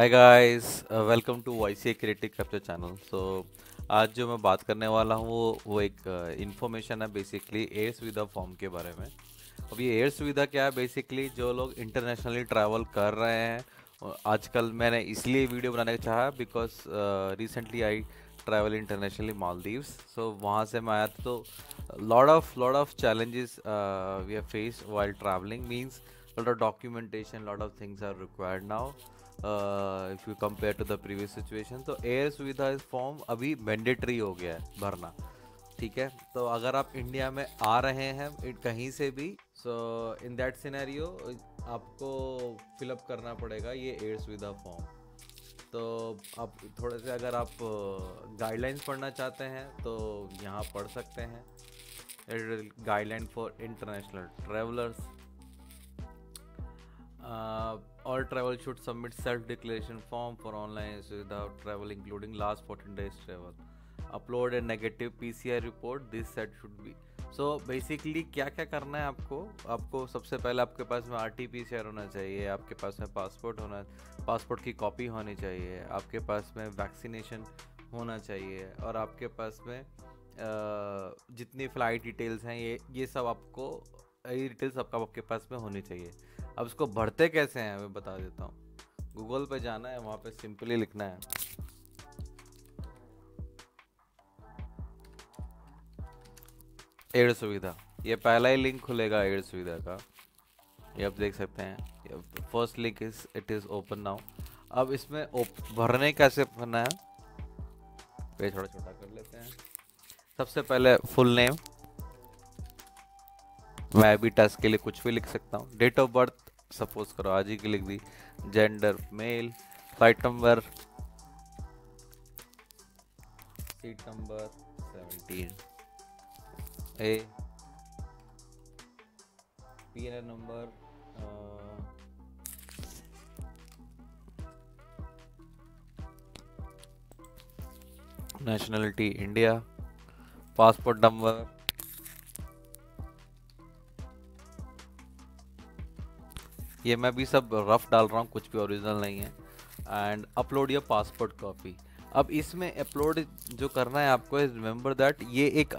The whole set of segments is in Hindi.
Hi guys, welcome to YC creative capture channel. आज जो मैं बात करने वाला हूँ वो एक इंफॉर्मेशन है बेसिकली एयर सुविधा फॉर्म के बारे में। अब ये एयर सुविधा क्या है? बेसिकली जो लोग इंटरनेशनली ट्रैवल कर रहे हैं, आजकल मैंने इसलिए वीडियो बनाने का चाहा because recently I travel internationally Maldives. So वहाँ से मैं आया था, तो lot of challenges we have faced while traveling means lot of documentation, lot of things are required now if you compare to the previous situation। तो एयर सुविधा इस फॉर्म अभी मैंडेटरी हो गया है भरना। ठीक है, तो अगर आप इंडिया में आ रहे हैं कहीं से भी, सो इन दैट सिनेरियो आपको फिलअप करना पड़ेगा ये एयर सुविधा फॉर्म। तो आप थोड़े से अगर आप गाइडलाइंस पढ़ना चाहते हैं तो यहाँ पढ़ सकते हैं। Guideline for international travellers, all travel should submit self-declaration form for online without travel including last 14 days travel. Upload a negative PCR report. This set should be so basically क्या क्या करना है आपको सबसे पहले आपके पास में RT-PCR होना चाहिए, आपके पास में पासपोर्ट की कॉपी होनी चाहिए, आपके पास में वैक्सीनेशन होना चाहिए, और आपके पास में जितनी फ़्लाइट डिटेल्स हैं ये सब ये डिटेल्स आपके पास में होनी चाहिए। अब इसको भरते कैसे हैं मैं बता देता हूँ। गूगल पे जाना है, वहाँ पे सिंपली लिखना है एयर सुविधा। ये पहला ही लिंक खुलेगा एयर सुविधा का, ये आप देख सकते हैं। First link it is open now. अब इसमें भरने कैसे भरना है, पेज थोड़ा छोटा कर लेते हैं। सबसे पहले फुल नेम, मैं भी टेस्ट के लिए कुछ भी लिख सकता हूँ। डेट ऑफ बर्थ सपोज करो आज ही की लिख दी, gender male, flight number, seat number 17 A, PNR number, nationality India, passport number, ये मैं भी सब रफ डाल रहा हूँ, कुछ भी ओरिजिनल नहीं है। And upload your passport copy. अब इसमें अपलोड जो करना है आपको, रिमेंबर दैट ये एक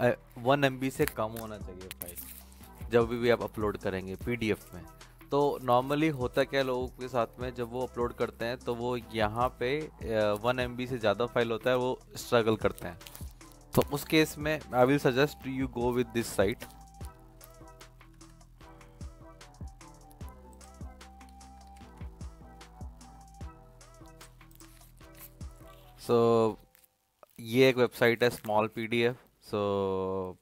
1 MB से कम होना चाहिए फाइल जब भी आप अपलोड करेंगे PDF में। तो नॉर्मली होता क्या लोगों के साथ में, जब वो अपलोड करते हैं तो वो यहाँ पे 1 MB से ज़्यादा फाइल होता है, वो स्ट्रगल करते हैं। तो उस केस में I will suggest you go with this site. So ये एक वेबसाइट है स्मॉल PDF। सो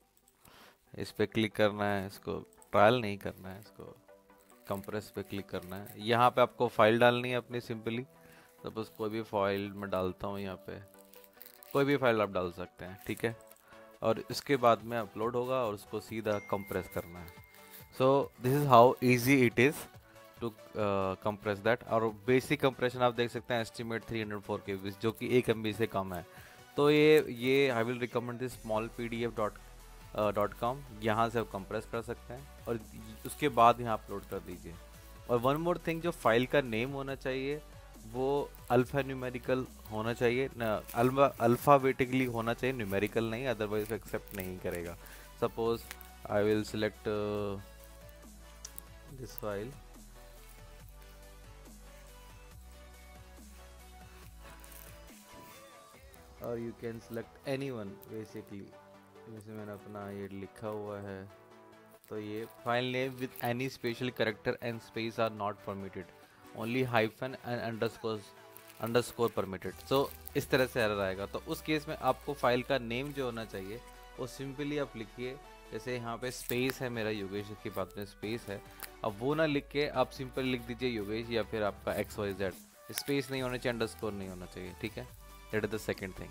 इस पे क्लिक करना है, इसको ट्रायल नहीं करना है, इसको कंप्रेस पे क्लिक करना है। यहाँ पे आपको फाइल डालनी है अपनी सिंपली। सपोज कोई भी फाइल मैं डालता हूँ, यहाँ पे कोई भी फाइल आप डाल सकते हैं, ठीक है। और इसके बाद में अपलोड होगा और उसको सीधा कंप्रेस करना है। So this is how easy it is to compress that. और बेसिक कंप्रेशन आप देख सकते हैं, एस्टिमेट 304 KB, जो कि 1 MB से कम है। तो ये I will recommend this smallpdf.com। यहाँ से आप कंप्रेस कर सकते हैं और उसके बाद यहाँ अपलोड कर दीजिए। और वन मोर थिंग, जो फाइल का नेम होना चाहिए वो अल्फ़ा न्यूमेरिकल होना चाहिए, अल्फ़ाबेटिकली होना चाहिए, न्यूमेरिकल नहीं, अदरवाइज एक्सेप्ट नहीं करेगा। Suppose I will select this file, और you can select anyone basically. जैसे मैंने अपना ये लिखा हुआ है, तो ये file name with any special character and space are not permitted, only hyphen and underscore permitted. So इस तरह से एरर आएगा। तो उस केस में आपको फाइल का नेम जो होना चाहिए वो सिंपली आप लिखिए। जैसे यहाँ पे स्पेस है, मेरा योगेश की बात में स्पेस है, अब वो ना लिख के आप सिंपल लिख दीजिए योगेश या फिर आपका XYZ। स्पेस नहीं होना चाहिए, अंडरस्कोर नहीं होना चाहिए, ठीक है। That is the second thing.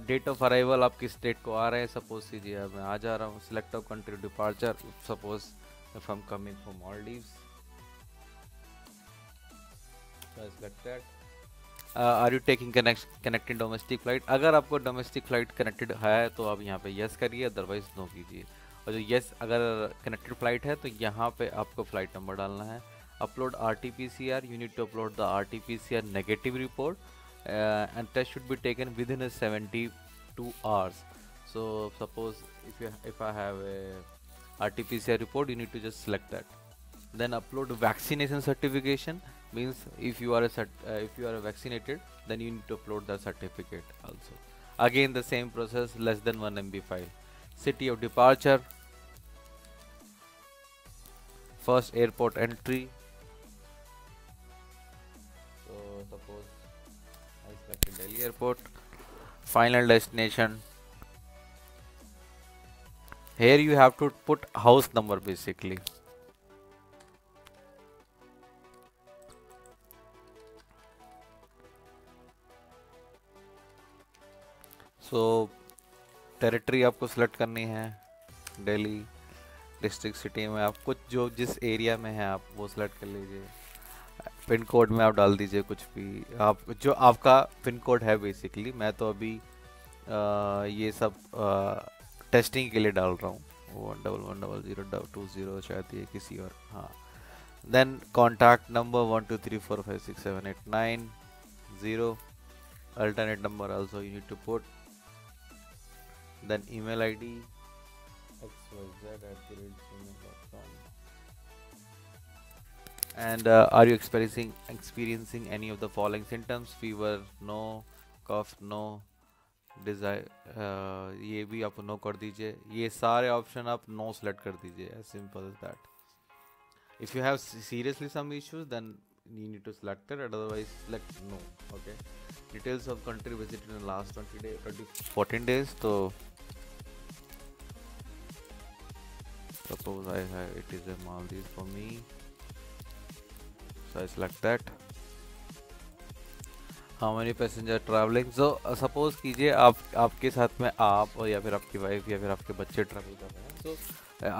Date of arrival, आप किस डेट को आ रहे हैं। सपोज कीजिए मैं आ जा रहा हूँ। Select of country departure, suppose if I am coming from Maldives, select that. Are you taking connected domestic flight, अगर आपको डोमेस्टिक फ्लाइट कनेक्टेड है तो आप यहाँ पे यस करिए, अदरवाइज नो कीजिए। और जो यस अगर कनेक्टेड फ्लाइट है तो यहाँ पे आपको फ्लाइट नंबर डालना है। upload RT-PCR, you need to upload the RT-PCR negative report, and test should be taken within a 72 hours. So suppose if I have a RT-PCR report, you need to just select that. Then upload vaccination certification, means if you are vaccinated, then you need to upload the certificate also. Again the same process, less than 1 MB file. City of departure, first airport entry. So suppose I selected Delhi airport. Final destination. Here you have to put house number basically. So territory आपको सिलेक्ट करनी है, दिल्ली डिस्ट्रिक्ट सिटी में आप कुछ जो जिस एरिया में है आप वो सिलेक्ट कर लीजिए। पिन कोड में आप डाल दीजिए कुछ भी, आप जो आपका पिन कोड है बेसिकली। मैं तो अभी ये सब टेस्टिंग के लिए डाल रहा हूँ, 111002 शायद ये किसी और, हाँ। Then contact number 1234567890, alternate number also you need to put. Then email ID xyz@gmail.com. And are you experiencing any of the following symptoms? Fever no, cough no, desire ये भी आप नो कर दीजिए। ये सारे ऑप्शन आप नो सेलेक्ट कर दीजिए, as simple as that. If you have seriously some issues, then you need to select it, otherwise select no. Okay. Details of country visited in the last 14 days. So suppose it is a Maldives for me, so I select that. How many passenger traveling? So suppose कीजिए आपके साथ में आप और या फिर आपकी वाइफ या फिर आपके बच्चे ट्रैवल कर रहे हैं, so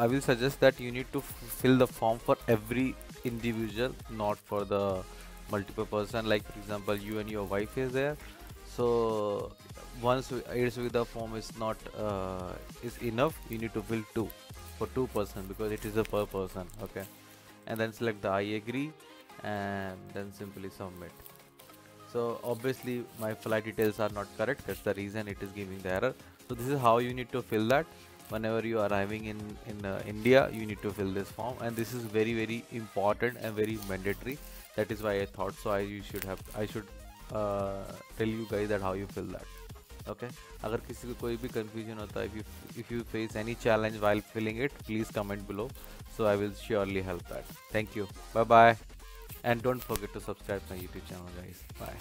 I will suggest that you need to fill the form for every individual, not for the multiple person. Like for example, you and your wife is there, so once Air Suvidha form is not is enough, you need to fill two for 2 person, because it is a per person. Okay, and then select the I agree and then simply submit. So obviously my flight details are not correct, that's the reason it is giving the error. So this is how you need to fill that. Whenever you are arriving in India, you need to fill this form, and this is very very important and very mandatory. That is why I thought so I should tell you guys that how you fill that. Okay, अगर किसी को कोई भी confusion होता है, if you face any challenge while filling it, please comment below, so I will surely help that. Thank you, bye bye, and don't forget to subscribe my YouTube channel guys. Bye.